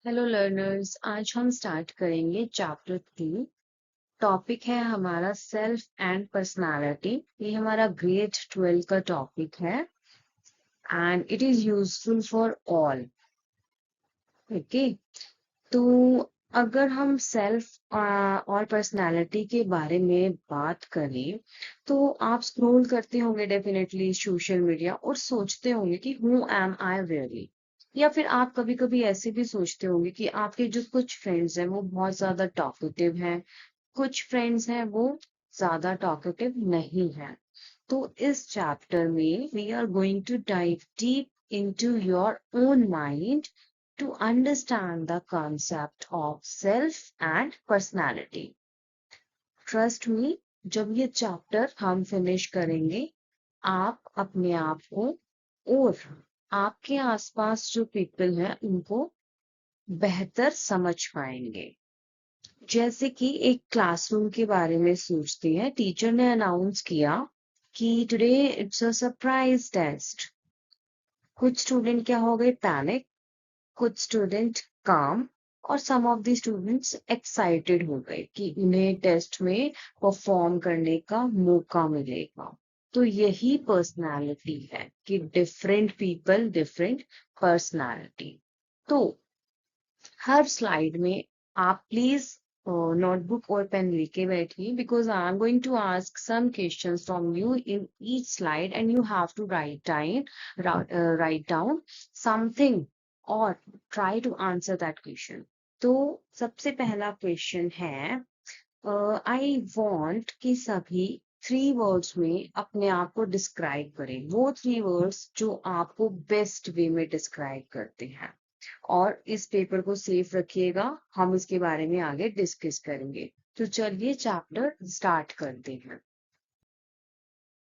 Hello learners, आज हम start करेंगे चैप्टर 3। टॉपिक है हमारा सेल्फ एंड पर्सनालिटी। ये हमारा ग्रेड 12 का टॉपिक है and it is useful for all. Okay, तो अगर हम सेल्फ और पर्सनालिटी के बारे में बात करें तो आप स्क्रॉल करते होंगे डेफिनेटली सोशल मीडिया और सोचते होंगे कि हु एम आई रियली। या फिर आप कभी कभी ऐसे भी सोचते होंगे कि आपके जो कुछ फ्रेंड्स हैं वो बहुत ज्यादा टॉकेटिव हैं, कुछ फ्रेंड्स हैं वो ज्यादा टॉकेटिव नहीं है। तो इस चैप्टर में we are going to dive deep into your own mind to understand the concept of self and personality. Trust me, जब ये चैप्टर हम फिनिश करेंगे, आप अपने आप को और आपके आसपास जो पीपल हैं उनको बेहतर समझ पाएंगे। जैसे कि एक क्लासरूम के बारे में सोचते हैं, टीचर ने अनाउंस किया कि today it's a surprise test. कुछ स्टूडेंट क्या हो गए, पैनिक, कुछ स्टूडेंट काम, और some of the students excited हो गए कि उन्हें टेस्ट में परफॉर्म करने का मौका मिलेगा। तो यही पर्सनालिटी है कि डिफरेंट पीपल डिफरेंट पर्सनालिटी। तो हर स्लाइड में आप प्लीज नोटबुक और पेन लेके बैठिए, because I am going to ask some questions from you in each slide and you have to write down something और try to answer that question. तो सबसे पहला क्वेश्चन है, आई वॉन्ट कि सभी 3 वर्ड्स में अपने आप को डिस्क्राइब करें, वो 3 वर्ड्स जो आपको बेस्ट वे में डिस्क्राइब करते हैं। और इस पेपर को सेफ रखिएगा, हम इसके बारे में आगे डिस्कस करेंगे। तो चलिए चैप्टर स्टार्ट करते हैं।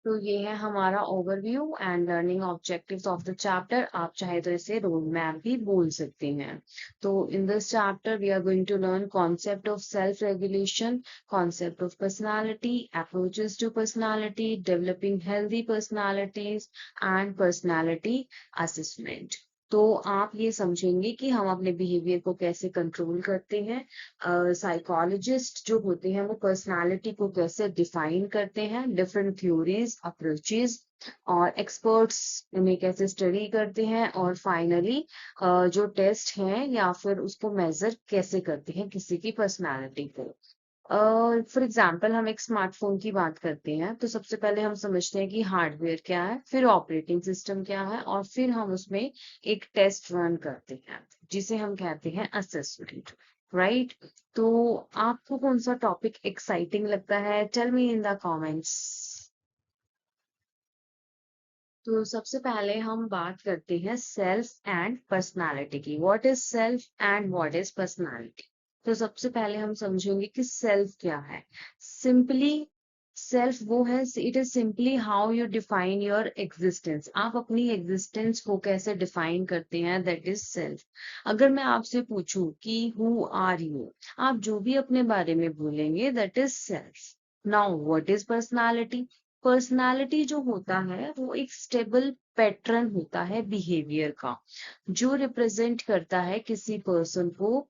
तो ये है हमारा overview and learning objectives of the chapter. आप चाहे तो इसे रोड मैप भी बोल सकते हैं। तो in this chapter we are going to learn concept of self regulation, concept of personality, approaches to personality, developing healthy personalities and personality assessment. तो आप ये समझेंगे कि हम अपने बिहेवियर को कैसे कंट्रोल करते हैं, साइकोलॉजिस्ट जो होते हैं वो पर्सनालिटी को कैसे डिफाइन करते हैं, डिफरेंट थ्योरीज अप्रोचेस, और एक्सपर्ट्स इन्हें कैसे स्टडी करते हैं, और फाइनली जो टेस्ट हैं या फिर उसको मेजर कैसे करते हैं किसी की पर्सनालिटी को। फॉर एग्जाम्पल हम एक स्मार्टफोन की बात करते हैं तो सबसे पहले हम समझते हैं कि हार्डवेयर क्या है, फिर ऑपरेटिंग सिस्टम क्या है, और फिर हम उसमें एक टेस्ट रन करते हैं जिसे हम कहते हैं असेसमेंट, राइट। तो आपको कौन सा टॉपिक एक्साइटिंग लगता है, tell me in the comments. तो सबसे पहले हम बात करते हैं सेल्फ एंड पर्सनालिटी की। What is self and what is personality. तो सबसे पहले हम समझेंगे कि सेल्फ क्या है। सिंपली सेल्फ वो है, it is simply how you define your existence. आप अपनी एग्जिस्टेंस को कैसे डिफाइन करते हैं, दैट इज सेल्फ। अगर मैं आपसे पूछूं कि हु आर यू, आप जो भी अपने बारे में बोलेंगे that is self. Now what is personality. Personality जो होता है वो एक स्टेबल पैटर्न होता है बिहेवियर का, जो रिप्रेजेंट करता है किसी पर्सन को,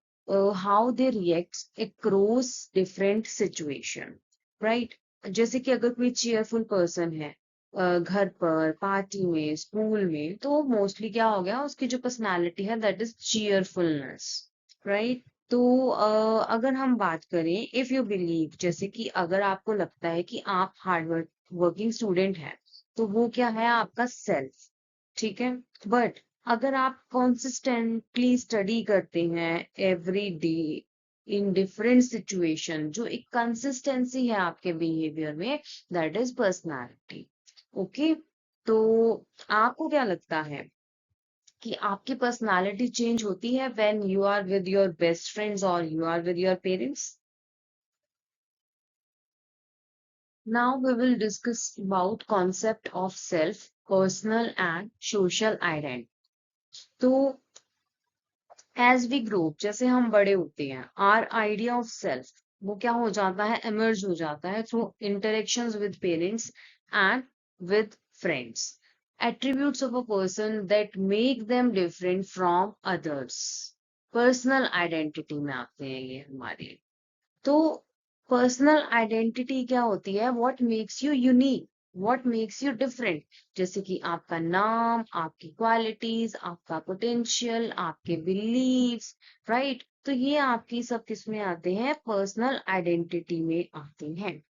how they react across different situation, right. जैसे कि अगर कोई चेयरफुल पर्सन है, घर पर, पार्टी में, स्कूल में, तो मोस्टली क्या हो गया, उसकी जो पर्सनालिटी है दैट इज चीयरफुलनेस, राइट। तो अगर हम बात करें, इफ यू बिलीव, जैसे कि अगर आपको लगता है कि आप हार्ड वर्किंग स्टूडेंट है, तो वो क्या है, आपका सेल्फ, ठीक है। बट अगर आप कंसिस्टेंटली स्टडी करते हैं every day in different situation, जो एक कंसिस्टेंसी है आपके बिहेवियर में, दैट इज पर्सनालिटी। ओके, तो आपको क्या लगता है कि आपकी पर्सनालिटी चेंज होती है when you are with your best friends और you are with your parents. Now we will discuss about concept of self, personal and social identity. तो एज वी ग्रो, जैसे हम बड़े होते हैं, आर आइडिया ऑफ सेल्फ वो क्या हो जाता है, इमर्ज हो जाता है through interactions with parents and with friends. Attributes of a person that make them different from others. Personal identity में आते हैं ये हमारे। तो पर्सनल आइडेंटिटी क्या होती है? What makes you unique, what makes you different. जैसे कि आपका नाम, आपकी क्वालिटीज, आपका पोटेंशियल, आपके बिलीव्स, राइट। तो ये आपकी सब किसमें आते हैं? पर्सनल आइडेंटिटी में आते हैं।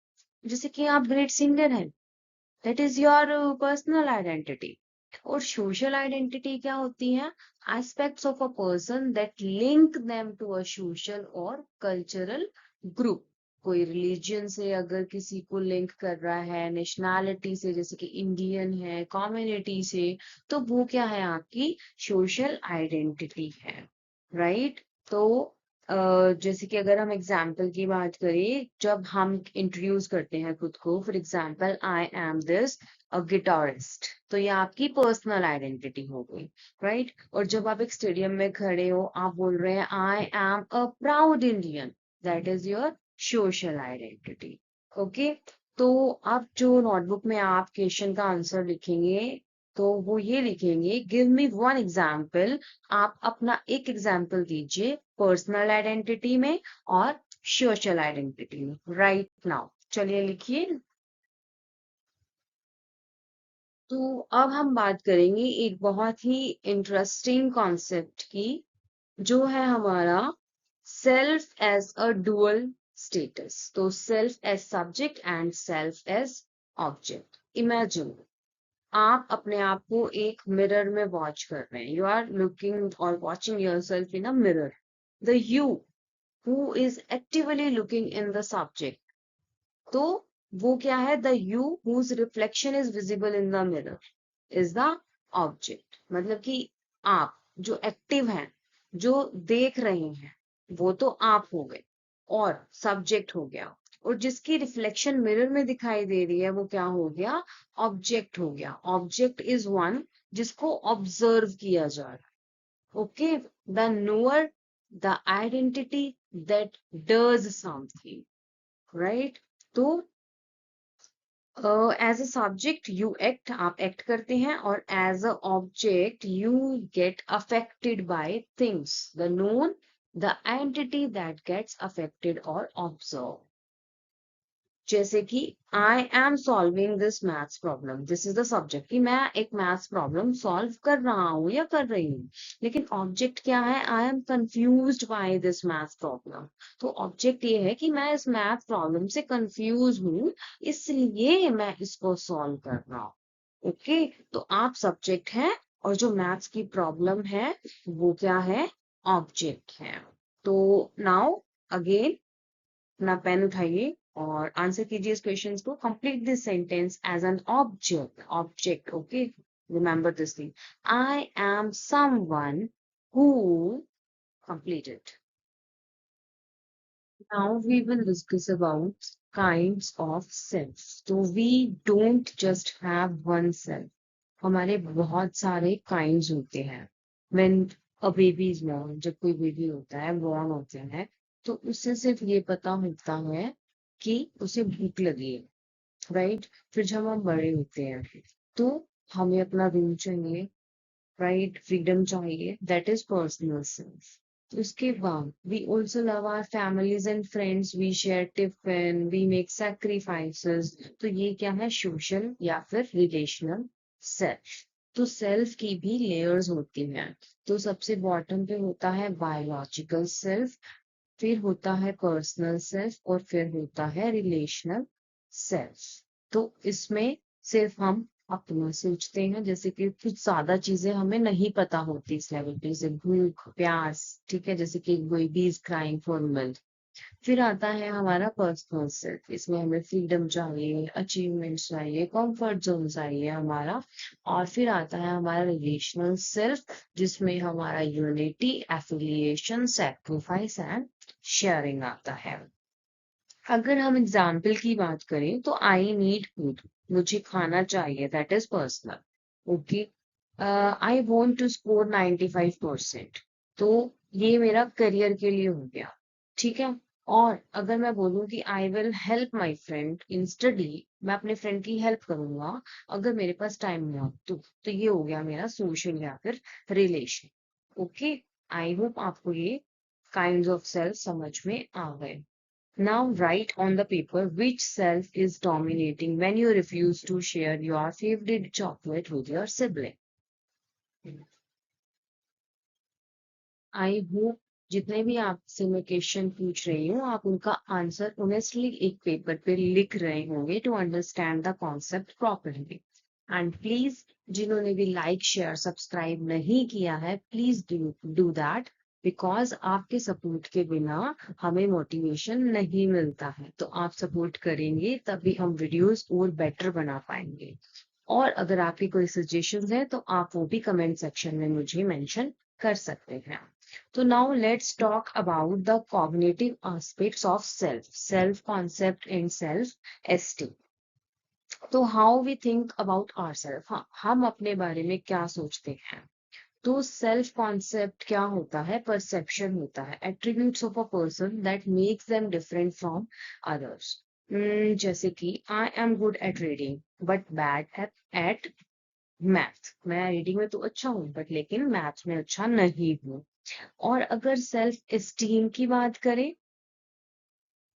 जैसे कि आप ग्रेट सिंगर हैं, that is your personal identity. और सोशल आइडेंटिटी क्या होती है? Aspects of a person that link them to a social और कल्चरल ग्रुप। कोई रिलीजन से अगर किसी को लिंक कर रहा है, नेशनैलिटी से जैसे कि इंडियन है, कम्युनिटी से, तो वो क्या है? आपकी सोशल आइडेंटिटी है, राइट। तो जैसे कि अगर हम एग्जाम्पल की बात करें, जब हम इंट्रोड्यूस करते हैं खुद को, for example I am this a guitarist, तो ये आपकी पर्सनल आइडेंटिटी हो गई, राइट। और जब आप एक स्टेडियम में खड़े हो, आप बोल रहे हैं I am a proud Indian, that is your social identity. Okay. तो आप जो नोटबुक में आप क्वेश्चन का आंसर लिखेंगे, तो वो ये लिखेंगे, गिव मी वन एग्जाम्पल। आप अपना एक एग्जाम्पल दीजिए पर्सनल आइडेंटिटी में और सोशल आइडेंटिटी में, राइट नाउ। चलिए लिखिए। तो अब हम बात करेंगे एक बहुत ही इंटरेस्टिंग कॉन्सेप्ट की, जो है हमारा self as a dual status. तो self as subject and self as object. Imagine आप अपने आप को एक मिरर में वॉच कर रहे हैं, यू आर लुकिंग और watching yourself in a mirror. The you who is actively looking in the subject, तो वो क्या है? The you whose reflection is visible in the mirror is the object. मतलब कि आप जो एक्टिव हैं, जो देख रहे हैं, वो तो आप हो गए और सब्जेक्ट हो गया। और जिसकी रिफ्लेक्शन मिरर में दिखाई दे रही है, वो क्या हो गया? ऑब्जेक्ट हो गया। ऑब्जेक्ट इज वन जिसको ऑब्जर्व किया जा रहा है। Okay. The knower, the identity that does something, right. तो as a subject you act, आप एक्ट करते हैं, और as a object you get affected by things, the known, the entity that gets affected और ऑब्जर्व। जैसे कि I am solving this maths problem, this is the subject, कि मैं एक मैथ्स प्रॉब्लम सॉल्व कर रहा हूँ या कर रही हूँ। लेकिन ऑब्जेक्ट क्या है? I am confused by this maths problem. तो ऑब्जेक्ट ये है कि मैं इस मैथ प्रॉब्लम से कंफ्यूज हूँ, इसलिए मैं इसको सॉल्व कर रहा हूँ। ओके। तो आप सब्जेक्ट हैं और जो मैथ्स की प्रॉब्लम है वो क्या है? ऑब्जेक्ट है। तो नाउ अगेन अपना पेन उठाइए और आंसर कीजिए इस क्वेश्चन को। Complete this sentence as an object. Object, okay, remember this thing. I am someone who completed. Now we will discuss about kinds of self. So we don't just have one self. हमारे बहुत सारे kinds होते हैं। When a baby is born, जब कोई baby होता है, born होते हैं, तो उससे सिर्फ ये पता होता है कि उसे भूख लगी है, राइट। फिर जब हम बड़े होते हैं, तो हमें अपना रूम चाहिए, राइट, फ्रीडम चाहिए, दैट इज पर्सनल सेल्फ। उसके बाद we also love our families and friends, we share tiffin, we make sacrifices, तो ये क्या है? सोशल या फिर रिलेशनल सेल्फ। तो सेल्फ की भी लेयर्स होती हैं। तो सबसे बॉटम पे होता है बायोलॉजिकल सेल्फ, फिर होता है पर्सनल सेल्फ, और फिर होता है रिलेशनल सेल्फ। तो इसमें सिर्फ हम अपना सोचते हैं, जैसे कि कुछ ज्यादा चीजें हमें नहीं पता होती इस लेवल पे, जैसे भूख, प्यास, ठीक है, जैसे कि baby is crying for milk. फिर आता है हमारा पर्सनल सेल्फ, इसमें हमें फ्रीडम चाहिए, अचीवमेंट चाहिए, कंफर्ट जोन चाहिए हमारा। और फिर आता है हमारा रिलेशनल सेल्फ, जिसमें हमारा unity, affiliation, sacrifice and sharing आता है। अगर हम एग्जाम्पल की बात करें, तो आई नीड फूड, मुझे खाना चाहिए, that is personal. Okay. I want to score 95%, तो ये मेरा करियर के लिए हो गया, ठीक है। और अगर मैं बोलूं कि I will help my friend in study, मैं अपने फ्रेंड की हेल्प करूंगा अगर मेरे पास टाइम नहीं हो, तो ये हो गया मेरा सोशल या फिर रिलेशन। ओके। आई होप आपको ये काइंड ऑफ सेल्फ समझ में आ गए. Now write on the paper which self is dominating when you refuse to share your favourite chocolate with your sibling. I hope जितने भी आपसे मैं क्वेश्चन पूछ रही हूँ आप उनका आंसर ऑनेस्टली एक पेपर पे लिख रहे होंगे to understand the concept properly. And please जिन्होंने भी लाइक शेयर सब्सक्राइब नहीं किया है प्लीज डू दैट, बिकॉज आपके सपोर्ट के बिना हमें मोटिवेशन नहीं मिलता है. तो आप सपोर्ट करेंगे तभी हम वीडियोस और बेटर बना पाएंगे. और अगर आपकी कोई सजेशंस है तो आप वो भी कमेंट सेक्शन में मुझे मेंशन कर सकते हैं. So now let's talk about the cognitive aspects of self concept and self-esteem. तो how we think about ourselves, हाँ, हम अपने बारे में क्या सोचते हैं. तो सेल्फ कॉन्सेप्ट क्या होता है, परसेप्शन होता है, attributes of a person that makes them different from others. जैसे कि I am good at reading but bad at math. मैं रीडिंग में तो अच्छा हूँ बट लेकिन मैथ में अच्छा नहीं हूँ. और अगर सेल्फ एस्टीम की बात करें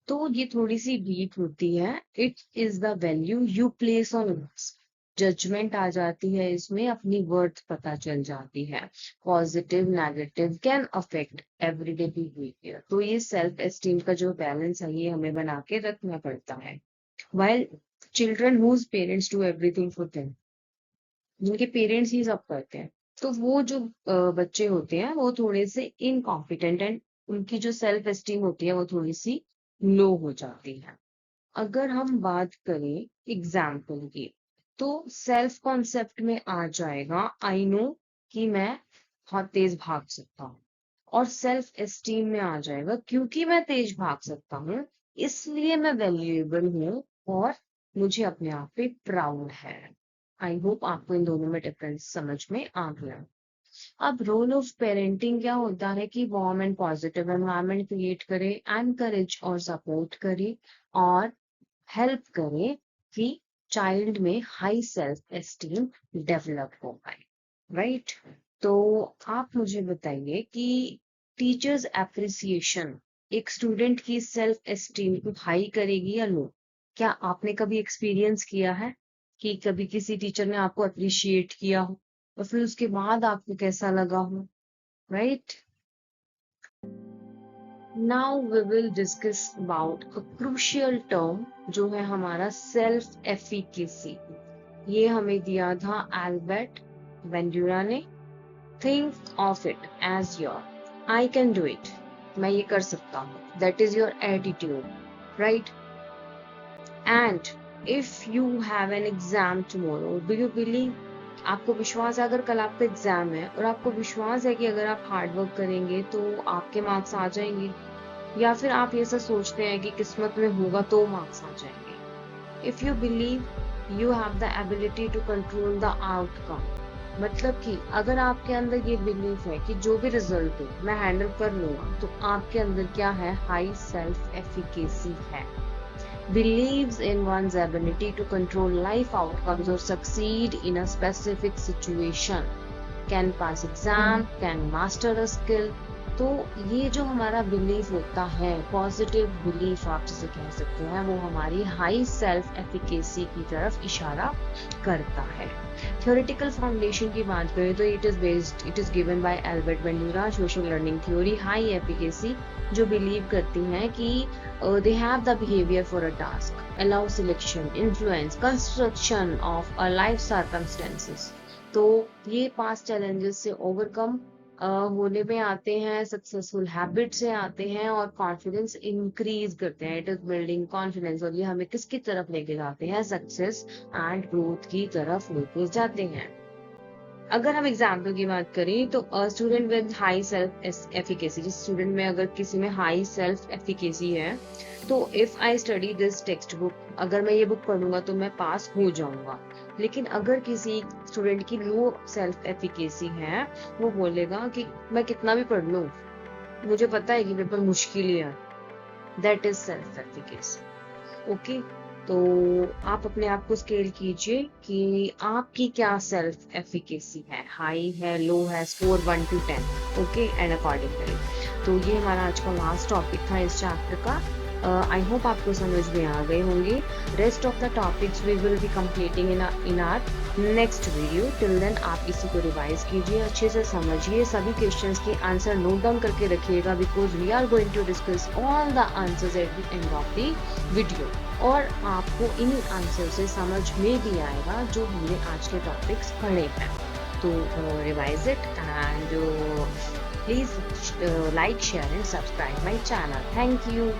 तो ये थोड़ी सी डीप होती है. It is the value you place on words. Judgement आ जाती है इसमें, अपनी वर्थ पता चल जाती है. Positive negative can affect everyday behaviour. तो ये सेल्फ एस्टीम का जो बैलेंस है ये हमें बना के रखना पड़ता है. While children whose parents do everything for them, जिनके पेरेंट्स ही सब करते हैं, तो वो जो बच्चे होते हैं वो थोड़े से इनकॉम्पिटेंट एंड उनकी जो सेल्फ एस्टीम होती है वो थोड़ी सी लो हो जाती है. अगर हम बात करें एग्जाम्पल की तो सेल्फ कॉन्सेप्ट में आ जाएगा आई नो कि मैं बहुत तेज भाग सकता हूँ. और सेल्फ एस्टीम में आ जाएगा क्योंकि मैं तेज भाग सकता हूँ इसलिए मैं वैल्यूएबल हूँ और मुझे अपने आप पे प्राउड है. आई होप आपको इन दोनों में डिफरेंस समझ में आ गया. अब रोल ऑफ पेरेंटिंग क्या होता है कि warm and positive environment create करे, एनकरेज और सपोर्ट करे और हेल्प करे कि चाइल्ड में हाई सेल्फ एस्टीम डेवलप हो पाए. राइट. तो आप मुझे बताइए कि टीचर्स एप्रिसिएशन एक स्टूडेंट की सेल्फ एस्टीम को हाई करेगी या लो. क्या आपने कभी एक्सपीरियंस किया है कि कभी किसी टीचर ने आपको अप्रिशिएट किया हो और फिर उसके बाद आपको कैसा लगा हो. Right. Now we will discuss about a crucial term जो है हमारा सेल्फ एफिकेसी. ये हमें दिया था एल्बर्ट वेंडुरा ने. Think of it as your I can do it, मैं ये कर सकता हूँ. That is your attitude. Right. And if you have an exam tomorrow do you believe, आपको विश्वास है अगर कल आपका एग्जाम है और आपको विश्वास है कि अगर आप हार्ड वर्क करेंगे तो आपके मार्क्स आ जाएंगे, या फिर आप ये सब सोचते हैं कि किस्मत में होगा तो मार्क्स आ जाएंगे. If you believe you have the ability to control the outcome, मतलब कि अगर आपके अंदर ये बिलीफ है कि जो भी रिजल्ट हो मैं हैंडल कर लूंगा, तो आपके अंदर क्या है, हाई सेल्फ एफिकेसी है. Believes in one's ability to control life outcomes or succeed in a specific situation, can pass exam, can master a skill. तो ये जो हमारा बिलीफ होता है, पॉजिटिव बिलीफ आप जिसे कह सकते हैं, वो हमारी हाई सेल्फ एफिकेसी की तरफ इशारा करता है. थ्योरेटिकल फाउंडेशन की बात करें तो it is given by Albert Bandura. Social learning theory high efficacy जो बिलीव करती हैं कि they have the behavior for a task, allow selection, influence, construction of a life circumstances. तो ये पास्ट चैलेंजेस से ओवरकम होने में आते हैं, सक्सेसफुल हैबिट से आते हैं और कॉन्फिडेंस इंक्रीज करते हैं. इट इज बिल्डिंग कॉन्फिडेंस और ये हमें किसकी तरफ लेके जाते हैं, सक्सेस एंड ग्रोथ की तरफ लेके जाते हैं. अगर हम एग्जाम्पल की बात करें तो student with high self efficacy, जिस स्टूडेंट में अगर किसी में हाई सेल्फ एफिकेसी है तो if I study this text book, अगर मैं ये बुक पढ़ूंगा तो मैं पास हो जाऊंगा. लेकिन अगर किसी स्टूडेंट की लो सेल्फ एफिकेसी है वो बोलेगा कि मैं कितना भी पढ़ लूं मुझे पता है कि पेपर मुश्किल ही है. That is self efficacy. Okay. तो आप अपने आप को स्केल कीजिए कि आपकी क्या सेल्फ एफिकेसी है, हाई है, लो है, score 1 to 10, okay, and accordingly. तो ये हमारा आज का लास्ट टॉपिक था इस चैप्टर का। आई होप आपको समझ में आ गए होंगे। Rest of the topics we will be completing in our next video. Till then आप इसी को रिवाइज कीजिए, अच्छे से समझिए, सभी क्वेश्चंस के आंसर नोट डाउन करके रखिएगा, because we are going to discuss all the answers at the end of the video. और आपको इन्हीं आंसर से समझ में भी आएगा जो हमने आज के टॉपिक्स पढ़े हैं। तो revise it and please like, share and subscribe my channel. Thank you.